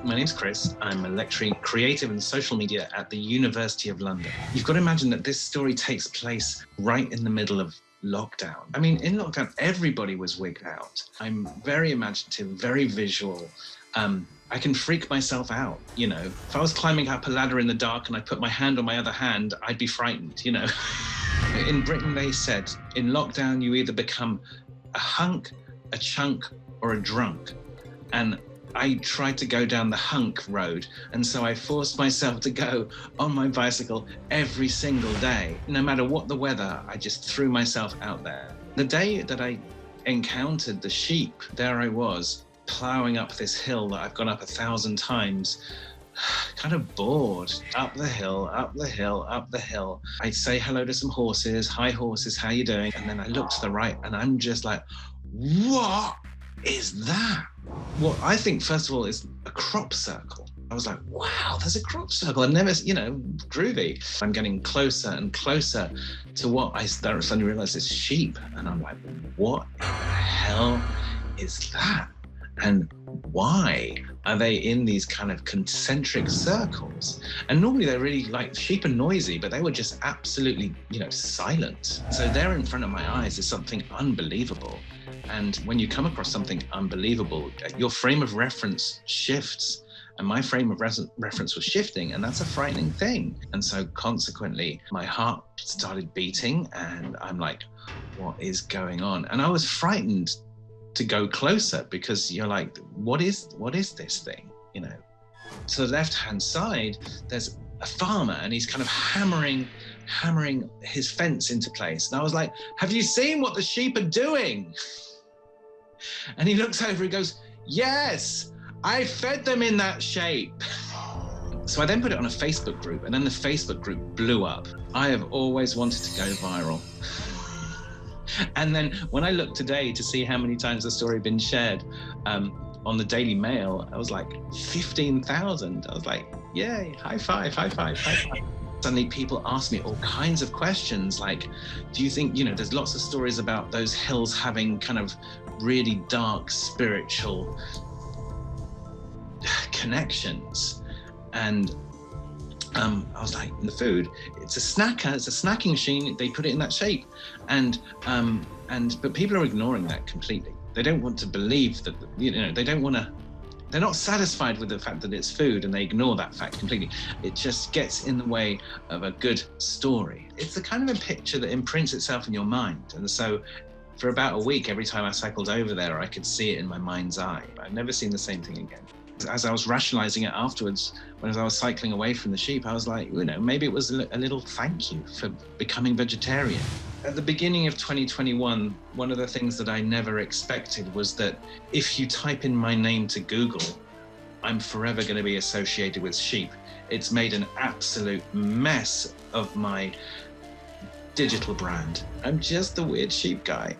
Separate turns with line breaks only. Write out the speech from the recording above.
My name's Chris. I'm a lecturer in creative and social media at the University of London. You've got to imagine that this story takes place right in the middle of lockdown. I mean, in lockdown, everybody was wigged out. I'm very imaginative, very visual. I can freak myself out, you know. If I was climbing up a ladder in the dark and I put my hand on my other hand, I'd be frightened, you know. In Britain, they said, in lockdown, you either become a hunk, a chunk, or a drunk. And I tried to go down the hunk road, and so I forced myself to go on my bicycle every single day. No matter what the weather, I just threw myself out there. The day that I encountered the sheep, there I was, plowing up this hill that I've gone up 1,000 times, kind of bored. Up the hill, up the hill, up the hill. I'd say hello to some horses. Hi horses, how you doing? And then I look to the right and I'm just like, what is that? What I think, first of all, is a crop circle. I was like, wow, there's a crop circle. I've never, you know, groovy. I'm getting closer and closer to what I suddenly realized is sheep. And I'm like, what the hell is that? And why are they in these kind of concentric circles? And normally they're really, like, sheep are noisy, but they were just absolutely, you know, silent. So there in front of my eyes is something unbelievable. And when you come across something unbelievable, your frame of reference shifts. And my frame of reference was shifting, and that's a frightening thing. And so consequently, my heart started beating, and I'm like, what is going on? And I was frightened to go closer because you're like, what is this thing, you know? To the left-hand side, there's a farmer, and he's kind of hammering his fence into place. And I was like, have you seen what the sheep are doing? And he looks over, he goes, yes, I fed them in that shape. So I then put it on a Facebook group, and then the Facebook group blew up. I have always wanted to go viral. And then when I looked today to see how many times the story had been shared on the Daily Mail, I was like, 15,000. I was like, yay, high five, high five, high five. Suddenly people ask me all kinds of questions like, do you think, you know, there's lots of stories about those hills having kind of really dark spiritual connections. And I was like, the food, it's a snacking machine. They put it in that shape. But people are ignoring that completely. They don't want to believe that, you know, they're not satisfied with the fact that it's food, and they ignore that fact completely. It just gets in the way of a good story. It's the kind of a picture that imprints itself in your mind. And so for about a week, every time I cycled over there, I could see it in my mind's eye. I've never seen the same thing again. As I was rationalizing it afterwards, when I was cycling away from the sheep, I was like, you know, maybe it was a little thank you for becoming vegetarian. At the beginning of 2021, one of the things that I never expected was that if you type in my name to Google, I'm forever going to be associated with sheep. It's made an absolute mess of my digital brand. I'm just the weird sheep guy.